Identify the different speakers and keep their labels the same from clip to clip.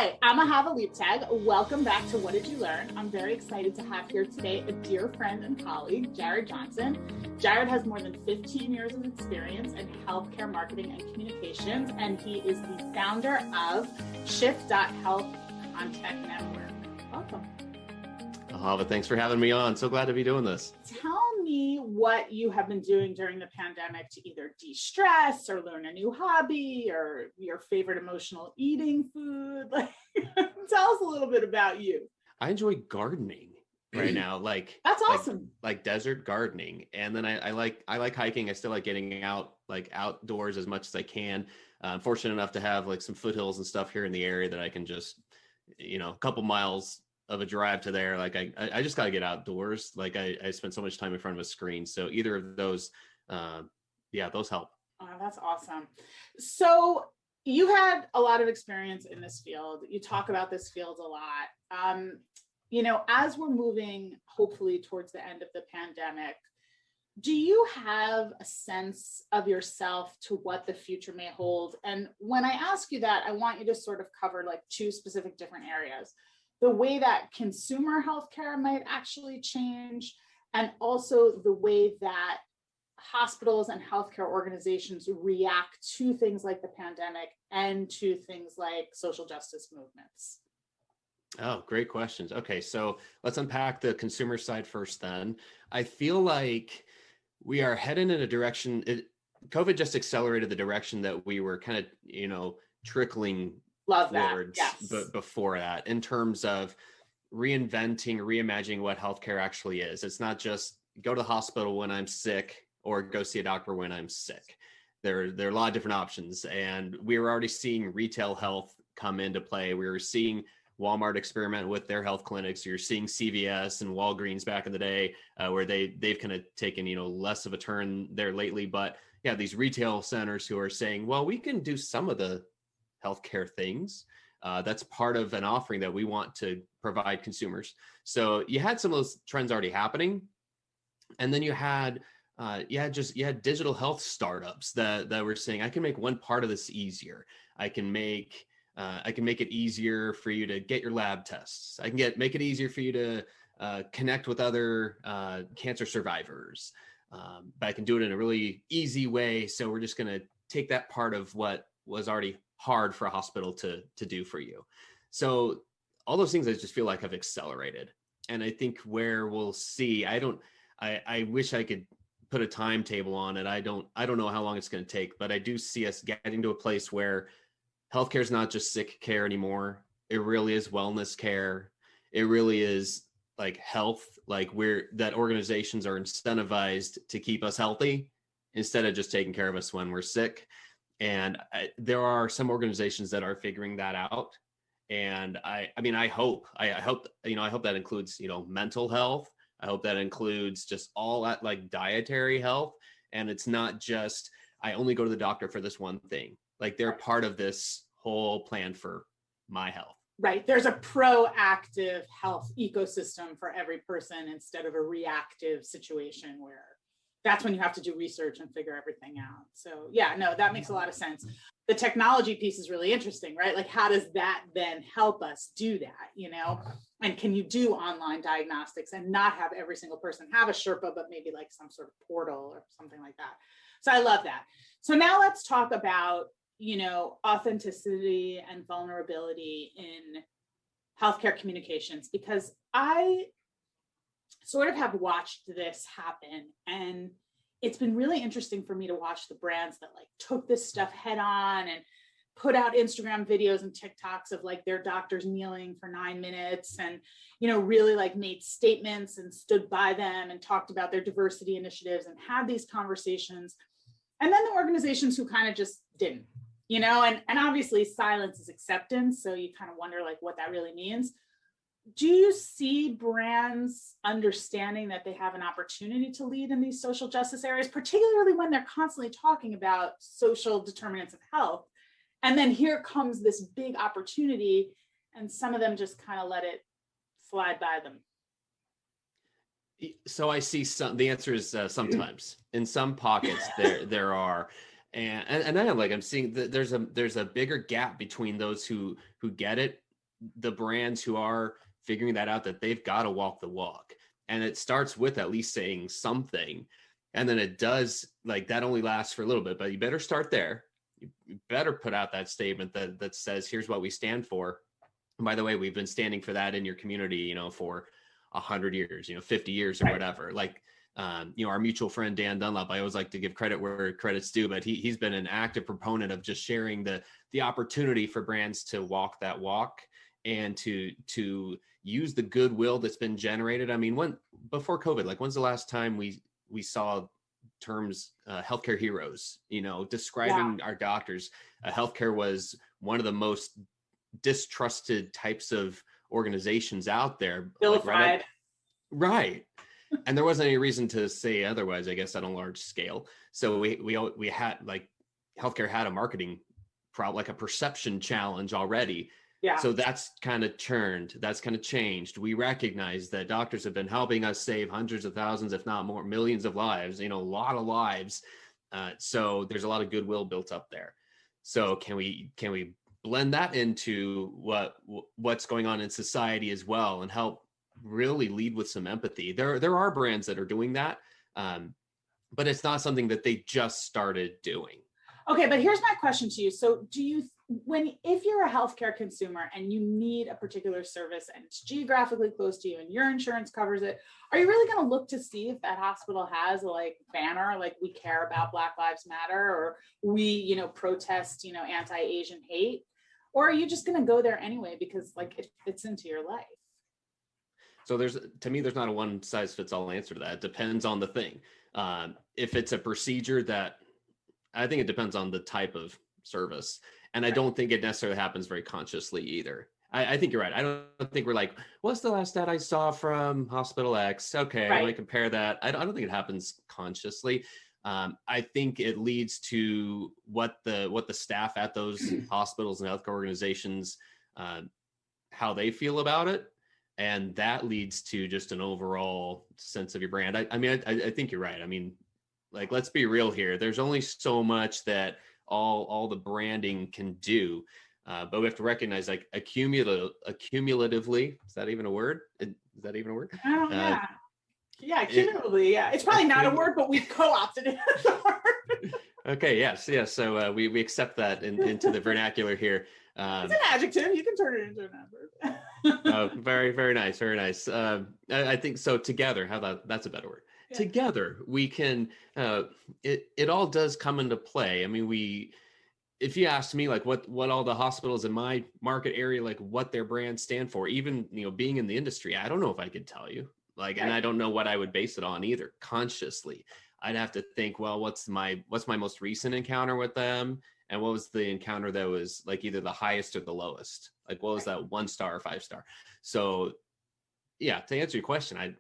Speaker 1: Hi, I'm Ahava Leaptag. Welcome back to What Did You Learn? I'm very excited to have here today a dear friend and colleague, Jared Johnson. Jared has more than 15 years of experience in healthcare marketing and communications, and he is the founder of Shift.Health Content Network. Welcome.
Speaker 2: Ahava, thanks for having me on. So glad to be doing this.
Speaker 1: Tell me what you have been doing during the pandemic to either de-stress or learn a new hobby or your favorite emotional eating food. Tell us a little bit about you.
Speaker 2: I enjoy gardening right now.
Speaker 1: That's awesome.
Speaker 2: Like desert gardening. And then I like hiking. I still like getting out, outdoors as much as I can. I'm fortunate enough to have some foothills and stuff here in the area that I can just, a couple miles of a drive to there. I just got to get outdoors. I spend so much time in front of a screen. So either of those, those help.
Speaker 1: Oh, that's awesome. So you had a lot of experience in this field. You talk about this field a lot. As we're moving hopefully towards the end of the pandemic, do you have a sense of yourself to what the future may hold? And when I ask you that, I want you to sort of cover two specific different areas. The way that consumer healthcare might actually change, and also the way that hospitals and healthcare organizations react to things like the pandemic and to things like social justice movements.
Speaker 2: Oh, great questions. Okay, so let's unpack the consumer side first then. I feel like we are heading in a direction, COVID just accelerated the direction that we were kind of, trickling
Speaker 1: Love
Speaker 2: forwards,
Speaker 1: that. Yes.
Speaker 2: But before that, in terms of reimagining what healthcare actually is. It's not just go to the hospital when I'm sick or go see a doctor when I'm sick. There are a lot of different options, and we were already seeing retail health come into play. We were seeing Walmart experiment with their health clinics. You're seeing CVS and Walgreens back in the day, where they've kind of taken less of a turn there lately. But yeah, these retail centers who are saying, well, we can do some of the healthcare things. That's part of an offering that we want to provide consumers. So you had some of those trends already happening, and then you had digital health startups that were saying, I can make one part of this easier. I can make it easier for you to get your lab tests. I can make it easier for you to connect with other cancer survivors. But I can do it in a really easy way. So we're just going to take that part of what was already hard for a hospital to do for you. So all those things I just feel like have accelerated. And I think where we'll see, I wish I could put a timetable on it. I don't know how long it's going to take, but I do see us getting to a place where healthcare is not just sick care anymore. It really is wellness care. It really is health, that organizations are incentivized to keep us healthy instead of just taking care of us when we're sick. And there are some organizations that are figuring that out. And I hope that includes, mental health. I hope that includes just all that dietary health. And it's not just, I only go to the doctor for this one thing. They're part of this whole plan for my health.
Speaker 1: Right. There's a proactive health ecosystem for every person instead of a reactive situation where that's when you have to do research and figure everything out. So yeah, no, that makes a lot of sense. The technology piece is really interesting, right? How does that then help us do that, And can you do online diagnostics and not have every single person have a Sherpa, but maybe some sort of portal or something like that. So I love that. So now let's talk about, authenticity and vulnerability in healthcare communications, because I sort of have watched this happen, and it's been really interesting for me to watch the brands that took this stuff head on and put out Instagram videos and TikToks of their doctors kneeling for 9 minutes and, really made statements and stood by them and talked about their diversity initiatives and had these conversations. And then the organizations who kind of just didn't, and obviously silence is acceptance. So you kind of wonder what that really means. Do you see brands understanding that they have an opportunity to lead in these social justice areas, particularly when they're constantly talking about social determinants of health? And then here comes this big opportunity, and some of them just kind of let it slide by them.
Speaker 2: So I see the answer is sometimes. In some pockets there are. And I am I'm seeing that there's a bigger gap between those who get it the brands who are figuring that out, that they've got to walk the walk. And it starts with at least saying something. And then it does, like, that only lasts for a little bit, but you better start there. You better put out that statement that says, here's what we stand for. And by the way, we've been standing for that in your community, for 100 years, 50 years or whatever. Like, our mutual friend, Dan Dunlap, I always like to give credit where credit's due, but he's been an active proponent of just sharing the opportunity for brands to walk that walk and to use the goodwill that's been generated. I mean, before COVID, like, when's the last time we saw terms, healthcare heroes, describing our doctors? Healthcare was one of the most distrusted types of organizations out there.
Speaker 1: Vilified.
Speaker 2: Right. And there wasn't any reason to say otherwise, I guess, on a large scale. So we had, like, healthcare had a marketing problem, like a perception challenge already.
Speaker 1: Yeah.
Speaker 2: So that's kind of churned. That's kind of changed. We recognize that doctors have been helping us save hundreds of thousands, if not more, millions of lives, a lot of lives. So there's a lot of goodwill built up there. So can we blend that into what's going on in society as well, and help really lead with some empathy? There are brands that are doing that, but it's not something that they just started doing.
Speaker 1: Okay, but here's my question to you. So if you're a healthcare consumer and you need a particular service and it's geographically close to you and your insurance covers it, are you really going to look to see if that hospital has a banner, like, we care about Black Lives Matter, or we, protest, anti-Asian hate? Or are you just going to go there anyway because, like, it fits into your life?
Speaker 2: So to me, there's not a one size fits all answer to that. It depends on the thing. If it's a procedure I think it depends on the type of service. And I don't think it necessarily happens very consciously either. I think you're right. I don't think we're like, what's the last stat I saw from Hospital X? Okay, right. Let me compare that. I don't think it happens consciously. I think it leads to what the staff at those hospitals and healthcare organizations, how they feel about it. And that leads to just an overall sense of your brand. I think you're right. I mean, like, let's be real here. There's only so much that all the branding can do. But we have to recognize, like, accumulatively, is that even a word?
Speaker 1: Yeah. Yeah, cumulatively. Yeah. It's probably not a word, but we've co-opted it as a word.
Speaker 2: Okay. Yes. So we accept that into the vernacular here.
Speaker 1: It's an adjective. You can turn it into an adverb.
Speaker 2: Very, very nice. Very nice. I think so. Together, that's a better word. Yeah. Together, we can, it all does come into play. I mean, if you asked me, like, what all the hospitals in my market area, like, what their brands stand for, even, being in the industry, I don't know if I could tell you, like, and I don't know what I would base it on either consciously. I'd have to think, well, what's my most recent encounter with them? And what was the encounter that was, like, either the highest or the lowest? Like, what was that 1 star or 5 star? So yeah, to answer your question,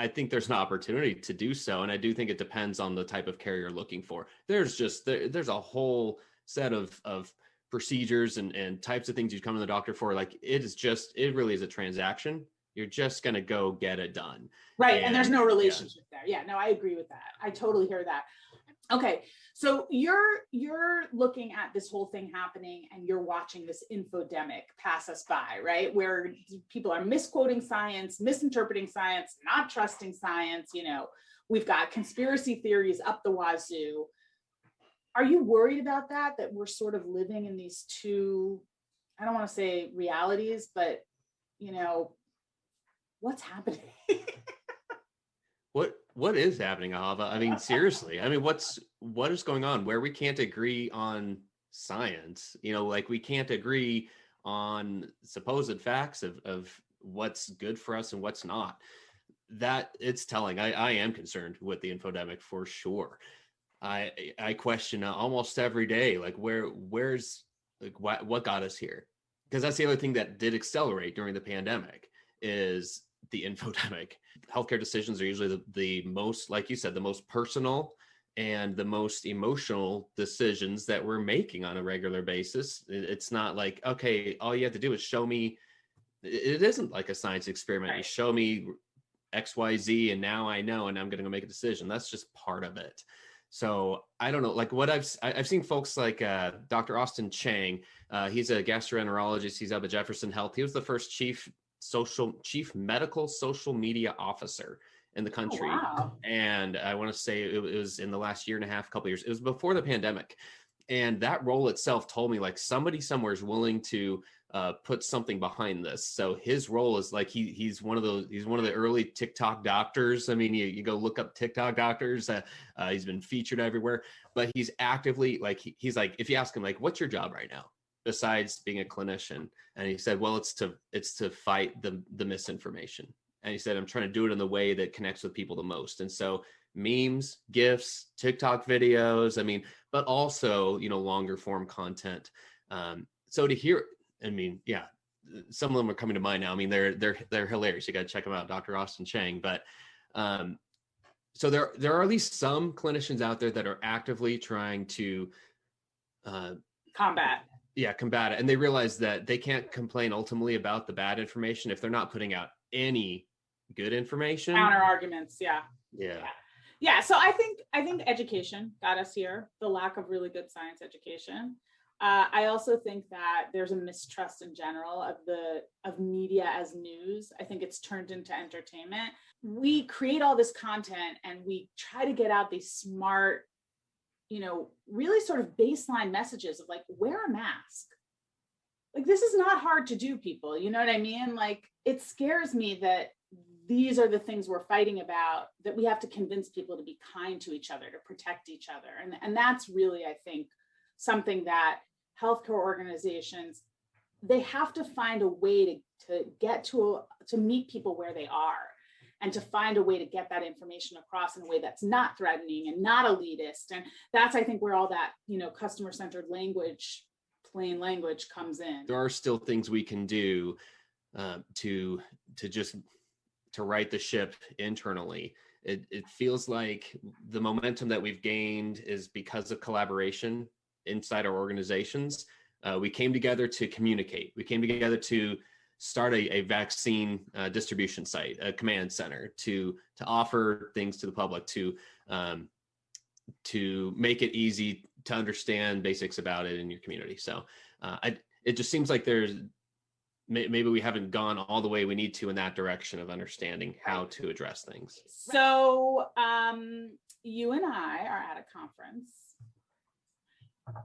Speaker 2: I think there's an opportunity to do so. And I do think it depends on the type of care you're looking for. There's a whole set of procedures and types of things you come to the doctor for. Like, it really is a transaction. You're just going to go get it done.
Speaker 1: Right. And there's no relationship there. Yeah, no, I agree with that. I totally hear that. Okay. So you're looking at this whole thing happening and you're watching this infodemic pass us by, right? Where people are misquoting science, misinterpreting science, not trusting science. We've got conspiracy theories up the wazoo. Are you worried about that we're sort of living in these two, I don't want to say realities, but what's happening?
Speaker 2: What is happening, Ahava? I mean, seriously. I mean, what is going on where we can't agree on science? Like, we can't agree on supposed facts of what's good for us and what's not. That it's telling. I am concerned with the infodemic for sure. I question almost every day, like, where's like what got us here? Because that's the other thing that did accelerate during the pandemic is the infodemic. Healthcare decisions are usually the most, like you said, the most personal and the most emotional decisions that we're making on a regular basis. It's not like, okay, all you have to do is show me. It isn't like a science experiment. Right. You show me XYZ and now I know, and I'm going to go make a decision. That's just part of it. So I don't know, like what I've seen folks like Dr. Austin Chang. He's a gastroenterologist. He's up at Shift.Health. He was the first chief medical social media officer in the
Speaker 1: Oh,
Speaker 2: country.
Speaker 1: wow.
Speaker 2: And I want to say it was in the last year and a half, couple years. It was before the pandemic. And that role itself told me like somebody somewhere is willing to put something behind this. So his role is like he's one of the early TikTok doctors. I mean, you go look up TikTok doctors. He's been featured everywhere, but he's actively like he's like, if you ask him like, what's your job right now besides being a clinician? And he said, well, it's to fight the misinformation. And he said, I'm trying to do it in the way that connects with people the most. And so memes, GIFs, TikTok videos, I mean, but also, longer form content. So to hear, I mean, yeah, some of them are coming to mind now. I mean, they're hilarious. You got to check them out, Dr. Austin Chang. But so there are at least some clinicians out there that are actively trying to
Speaker 1: combat
Speaker 2: it. And they realize that they can't complain ultimately about the bad information if they're not putting out any good information.
Speaker 1: Counter arguments.
Speaker 2: Yeah.
Speaker 1: So I think education got us here, the lack of really good science education. I also think that there's a mistrust in general of media as news. I think it's turned into entertainment. We create all this content and we try to get out these smart, really sort of baseline messages of like, wear a mask. Like, this is not hard to do, people. You know what I mean? Like, it scares me that these are the things we're fighting about, that we have to convince people to be kind to each other, to protect each other. And that's really, I think, something that healthcare organizations, they have to find a way to get to meet people where they are, and to find a way to get that information across in a way that's not threatening and not elitist. And that's, I think, where all that, customer-centered language, plain language comes in.
Speaker 2: There are still things we can do to right the ship internally. It feels like the momentum that we've gained is because of collaboration inside our organizations. We came together to communicate. We came together to start a vaccine distribution site, a command center, to offer things to the public, to make it easy to understand basics about it in your community. So it just seems like maybe we haven't gone all the way we need to in that direction of understanding how to address things.
Speaker 1: So you and I are at a conference.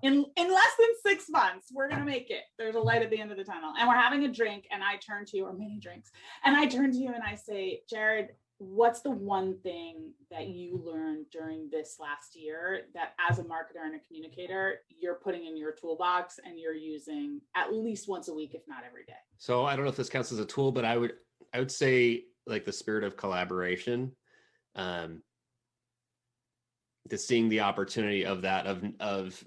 Speaker 1: In less than 6 months, we're going to make it. There's a light at the end of the tunnel. And we're having a drink, and I turn to you, or many drinks, and I turn to you and I say, Jared, what's the one thing that you learned during this last year that as a marketer and a communicator, you're putting in your toolbox and you're using at least once a week, if not every day?
Speaker 2: So I don't know if this counts as a tool, but I would say like the spirit of collaboration, to seeing the opportunity of that, of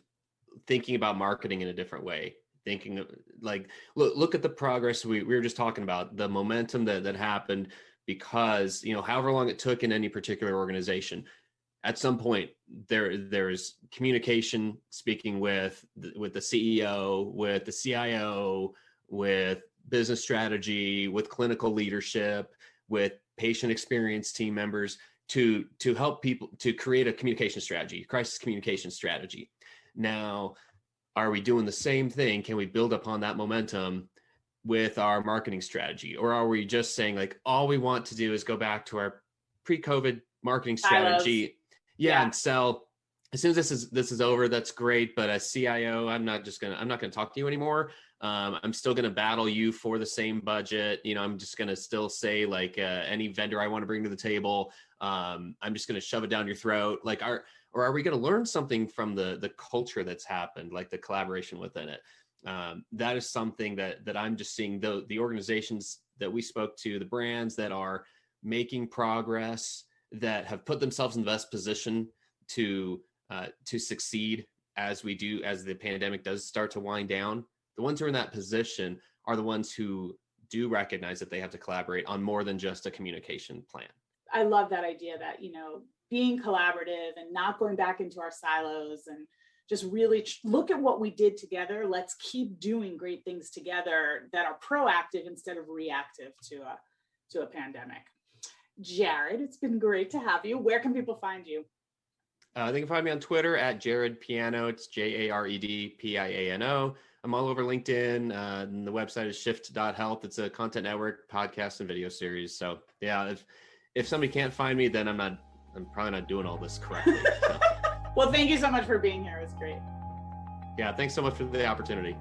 Speaker 2: thinking about marketing in a different way, thinking like, look at the progress we were just talking about, the momentum that happened, because, however long it took in any particular organization, at some point there's communication, speaking with the CEO, with the CIO, with business strategy, with clinical leadership, with patient experience team members, to help people to create a communication strategy, crisis communication strategy. Now, are we doing the same thing? Can we build upon that momentum with our marketing strategy? Or are we just saying like, all we want to do is go back to our pre-COVID marketing strategy? Yeah. And sell as soon as this is over, that's great. But as CIO, I'm not going to talk to you anymore. I'm still going to battle you for the same budget. I'm just going to still say like any vendor I want to bring to the table, I'm just going to shove it down your throat. Like, or are we going to learn something from the culture that's happened, like the collaboration within it? That is something that I'm just seeing the organizations that we spoke to, the brands that are making progress, that have put themselves in the best position to succeed as the pandemic does start to wind down. The ones who are in that position are the ones who do recognize that they have to collaborate on more than just a communication plan.
Speaker 1: I love that idea that, being collaborative and not going back into our silos, and just really look at what we did together. Let's keep doing great things together that are proactive instead of reactive to a pandemic. Jared, it's been great to have you. Where can people find you?
Speaker 2: They can find me on Twitter at Jared Piano. It's JaredPiano. I'm all over LinkedIn. And the website is Shift.Health. It's a content network, podcast, and video series. So yeah, if somebody can't find me, then I'm probably not doing all this correctly. So.
Speaker 1: Well, thank you so much for being here. It was great.
Speaker 2: Yeah, thanks so much for the opportunity.